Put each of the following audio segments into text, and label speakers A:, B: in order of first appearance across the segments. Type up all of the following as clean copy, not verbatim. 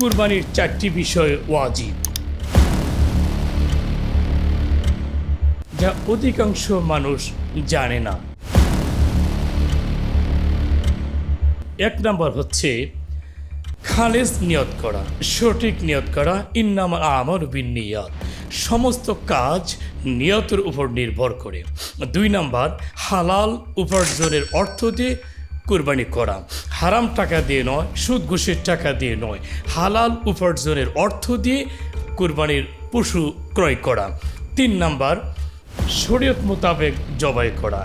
A: কুরবানির 4টি বিষয় ওয়াজিব, যা অধিকাংশ মানুষ জানে না। 1 নম্বর হচ্ছে খালেস নিয়ত করা, সঠিক নিয়ত করা। ইন্নামাল আমালু বিন্নিয়াত, সমস্ত কাজ নিয়তের উপর নির্ভর করে। 2 নম্বর হালাল উপার্জনের অর্থ দিয়ে কুরবানি করা, হারাম টাকা দিয়ে নয়, সুদ ঘুষের টাকা দিয়ে নয়, হালাল উপার্জনের অর্থ দিয়ে কুরবানির পশু ক্রয় করা। 3 নম্বর শরীয়ত মোতাবেক জবাই করা।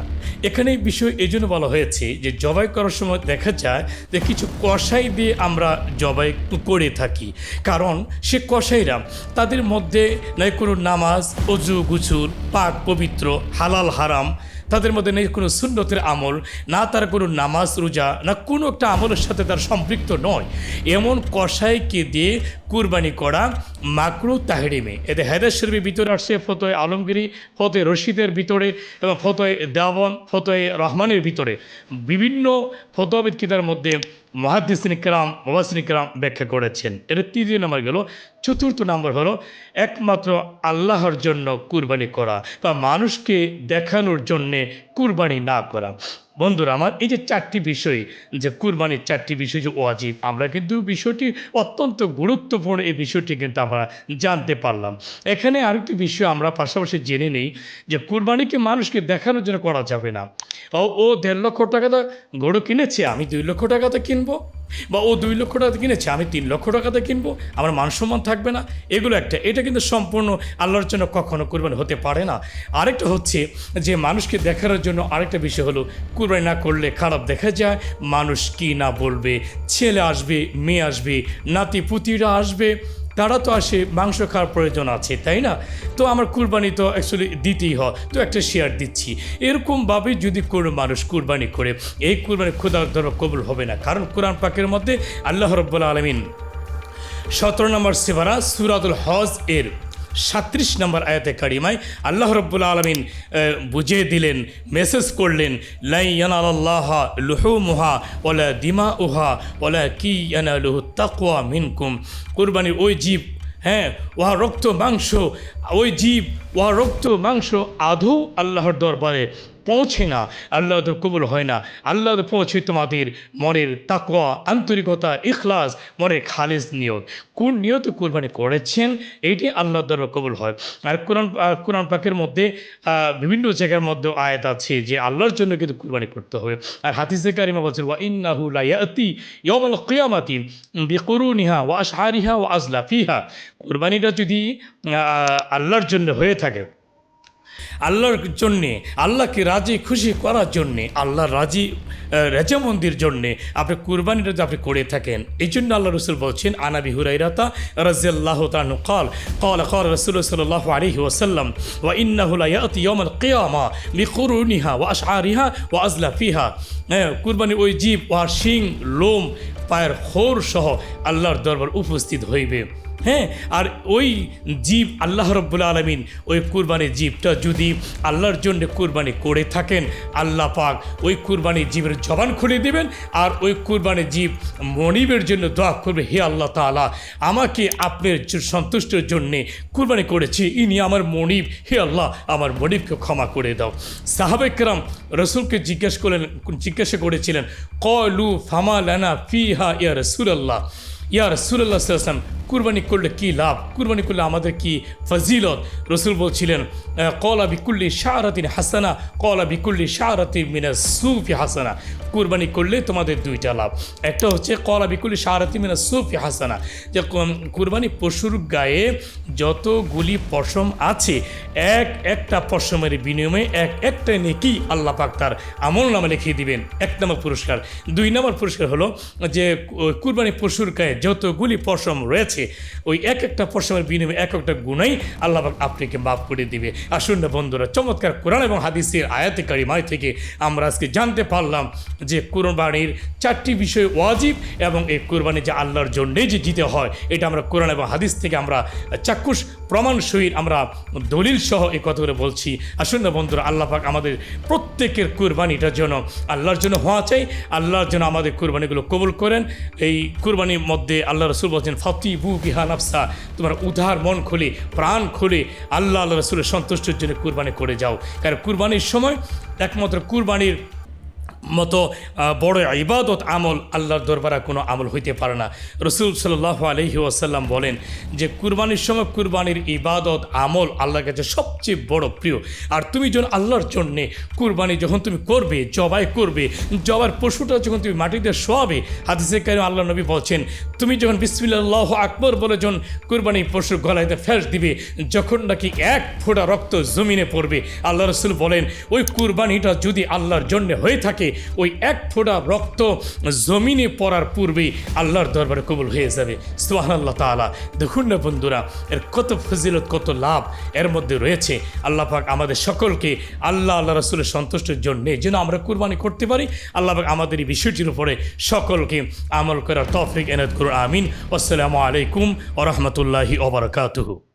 A: এখানে বিষয় এই জন্য বলা হয়েছে যে জবাই করার সময় দেখা যায় যে কিছু কসাই দিয়ে আমরা জবাই করে থাকি, কারণ সে কসাইরা তাদের মধ্যে নয় কোনো নামাজ, অজু গুছুল, পাক পবিত্র, হালাল হারাম, তাদের মধ্যে নেই কোনো সুন্নতের আমল, না তার কোনো নামাজ রোজা, না কোনো একটা আমলের সাথে তার সম্পৃক্ত নয়। এমন কসাইকে দিয়ে কুরবানি করা মাকরু তাহরিমে। এতে হায়দার শরীফের ভিতরে আসছে, ফতোয় আলমগিরি, ফতোয় রশিদের ভিতরে এবং ফতোয় দেওয়ান, ফতোয় রহমানের ভিতরে বিভিন্ন ফতোয়াবিদ কিতাবের মধ্যে মুহাদ্দিসিন কিরাম, মুফাসসিরিন কিরাম ব্যাখ্যা করেছেন। এর 3 নম্বর গেল। 4th নম্বর হলো একমাত্র আল্লাহর জন্য কুরবানি করা বা মানুষকে দেখানোর জন্যে কুরবানি না করা। বন্ধুরা আমার, এই যে 4টি বিষয়, যে কুরবানির 4টি বিষয় যে ওয়াজিব, আমরা কিন্তু বিষয়টি অত্যন্ত গুরুত্বপূর্ণ, এই বিষয়টি কিন্তু আমরা জানতে পারলাম। এখানে আরেকটি বিষয় আমরা পাশাপাশি জেনে নেই যে কুরবানিকে মানুষকে দেখানোর জন্য করা যাবে না। ও 1.5 লক্ষ টাকাতে গরু কিনেছে, আমি 2 লক্ষ টাকাতে কিনবো, বা ও 2 লক্ষ টাকাতে কিনেছে, আমি 3 লক্ষ টাকাতে কিনবো, আমার মান সম্মান থাকবে না। এগুলো একটা, এটা কিন্তু সম্পূর্ণ আল্লাহর জন্য কখনো কুরবানি হতে পারে না। আরেকটা হচ্ছে যে মানুষকে দেখানোর জন্য আরেকটা বিষয় হলো কুরবানি না করলে খারাপ দেখা যায়, মানুষ কি না বলবে, ছেলে আসবে, মেয়ে আসবে, নাতি পুতিরা আসবে, তারা তো আসে, মাংস খাওয়ার প্রয়োজন আছে, তাই না? তো আমার কুরবানি তো অ্যাকচুয়ালি দিতেই হয়, তো একটা শেয়ার দিচ্ছি। এরকমভাবে যদি কোনো মানুষ কুরবানি করে, এই কুরবানি খোদার দ্বারা কবুল হবে না। কারণ কোরআন পাকের মধ্যে আল্লাহ রাব্বুল আলামিন 17 নম্বর সূরা সূরাতুল হজ এর 37 নম্বর আয়াতে কারিমায় আল্লাহ রাব্বুল আলামিন বুঝিয়ে দিলেন, মেসেজ করলেন, লা ইয়ানালাল্লাহা লুহুমুহা ওয়ালা দিমাউহা ওয়ালাকিন ইয়ানালুহু তাকওয়া মিনকুম। কুরবানির ওই জীব, হ্যাঁ, ওহা রক্ত মাংস, ওই জীব, ওহা রক্ত মাংস আদৌ আল্লাহর দরবারে পৌঁছে না, আল্লাহ তো কবুল হয় না। আল্লাহ তো পৌঁছে তোমাদের মনের তাকওয়া, আন্তরিকতা, ইখলাস, মনের খালিস নিয়ত। কোন নিয়তে কুরবানি করেছেন এইটি আল্লাহর দরবারে কবুল হয়। আর কোরআন পাকের মধ্যে বিভিন্ন জায়গার মধ্যে আয়াত আছে যে আল্লাহর জন্য কিন্তু কুরবানি করতে হবে। আর হাদিসে কারিমা বলছেন, ওয়া ইন্নাহু লা ইয়াতি ইয়াউমাল কিয়ামাতি বিকুরুনিহা ওয়া আশআরিহা ওয়া আজলাফিহা। কুরবানিটা যদি আল্লাহর জন্য হয়ে থাকে, আল্লাহর জন্যে, আল্লাহকে রাজি খুশি করার জন্যে, আল্লাহর রেজামন্দির জন্যে আপনি কুরবানিটা যদি আপনি করে থাকেন, এই জন্য আল্লাহ রসুল বলছেন, আন আবি হুরায়রাতা রাদিয়াল্লাহু তাআলা ক্বাল রাসূলুল্লাহ সাল্লাল্লাহু আলাইহি ওয়াসাল্লাম ওয়া ইন্নাহু লা ইয়াতি ইয়াউমাল কিয়ামা বিকুরুনিহা ওয়া আশআরিহা ওয়া আজলাফিহা। কুরবানি ওই জীব, ওয়ার শিং, লোম, পায়ের খোর সহ আল্লাহর দরবার উপস্থিত হইবে। হ্যাঁ, আর ওই জীব আল্লাহ রাব্বুল আলামিন ওই কুরবানির জীবটা যদি আল্লাহর জন্য কুরবানি করে থাকেন, আল্লাহ পাক ওই কুরবানির জীবের জবান খুলে দিবেন, আর ওই কুরবানির জীব মনিবের জন্য দোয়া করবে, হে আল্লাহ তাআলা, আমাকে আপনার সন্তুষ্টের জন্যে কুরবানি করেছি, ইনি আমার মনিব, হে আল্লাহ আমার মনিবকে ক্ষমা করে দাও। সাহাবায়ে কেরাম রসুলকে জিজ্ঞাসা করেছিলেন, ক্বালু ফামা লানা ফিহা ইয়া রাসূলুল্লাহ, ইয়া রাসূলুল্লাহ সাল্লাল্লাহু আলাইহি ওয়াসাল্লাম, কুরবানি করলে কী লাভ, কুরবানি করলে আমাদের কি ফজিলত? রসুল বলছিলেন, ক্বালা বিকুল্লি শাআরাতিন হাসানা, ক্বালা বিকুল্লি শাআরাতিন মিনাস সুফি হাসানা। কুরবানি করলে তোমাদের 2টা লাভ। একটা হচ্ছে ক্বালা বিকুল্লি শাআরাতিন মিনাস সুফি হাসানা, যে কুরবানি পশুর গায়ে যতগুলি পশম আছে, একটা পশমের বিনিময়ে একটা নেকি আল্লাহ পাক তার আমলনামা লিখিয়ে দিবেন। 1 নম্বর পুরস্কার। 2 নম্বর পুরস্কার হলো যে কুরবানি পশুর গায়ে যতগুলি পশম রয়েছে, ওই একটা পশমের বিনিময়ে একটা গুনাহ আল্লাহ পাক আপনাকে মাফ করে দিবে। আসুন না বন্ধুরা, চমৎকার কোরআন এবং হাদিসের আয়াতে কারিমায় থেকে আমরা আজকে জানতে পারলাম যে কুরবানির 4টি বিষয় ওয়াজিব, এবং এই কুরবানি যে আল্লাহর জন্যেই যে দিতে হয়, এটা আমরা কোরআন এবং হাদিস থেকে আমরা চাক্ষুষ প্রমাণ সহিত আমরা দলিল সহ এই কথাগুলো বলছি। আসুন না বন্ধুরা, আল্লাহ পাক আমাদের প্রত্যেকের কুরবানিটার জন্য আল্লাহর জন্য হওয়া চাই, আল্লাহর জন্য আমাদের কুরবানিগুলো কবুল করেন। এই কুরবানির মধ্যে আল্লাহ রসুল বলছেন ফাতিবু বিহা নাফসা, তোমার উদার মন খুলে প্রাণ খুলে আল্লাহ রসুলের সন্তুষ্টির জন্য কুরবানি করে যাও। কারণ কুরবানির সময় একমাত্র কুরবানির মতো বড় ইবাদত আমল আল্লাহর দরবারে কোনো আমল হইতে পারে না। রসুল সাল্লাল্লাহু আলাইহি ওয়াসাল্লাম বলেন যে কুরবানির সময় কুরবানির ইবাদত আমল আল্লাহর কাছে সবচেয়ে বড় প্রিয়। আর তুমি যখন আল্লাহর জন্যে কুরবানি যখন তুমি করবে, জবাই করবে, জবার পশুটা যখন তুমি মাটিতে শোয়াবে, হাদিসে কারীমে আল্লাহ নবী বলছেন তুমি যখন বিসমিল্লাহ আল্লাহু আকবার বলে যখন কুরবানি পশুর গলায় ফেস দিবে, যখন নাকি এক ফোঁটা রক্ত জমিনে পড়বে, আল্লাহ রসুল বলেন ওই কুরবানিটা যদি আল্লাহর জন্য হয়ে থাকে, ওই এক ফোঁটা রক্ত জমিনে পড়ার পূর্বেই আল্লাহর দরবারে কবুল হয়ে যাবে। সুবহানাল্লাহ তাআলা। দেখুন না বন্ধুরা, এর কত ফজিলত, কত লাভ এর মধ্যে রয়েছে। আল্লাহ পাক আমাদের সকলকে আল্লাহ রসুলের সন্তুষ্টির জন্যে যেন আমরা কুরবানি করতে পারি, আল্লাহ পাক আমাদের এই বিষয়টির উপরে সকলকে আমল করার তৌফিক এনায়েত করুন। আমিন। আসসালামু আলাইকুম ওয়া রাহমাতুল্লাহি ওয়া বারাকাতুহু।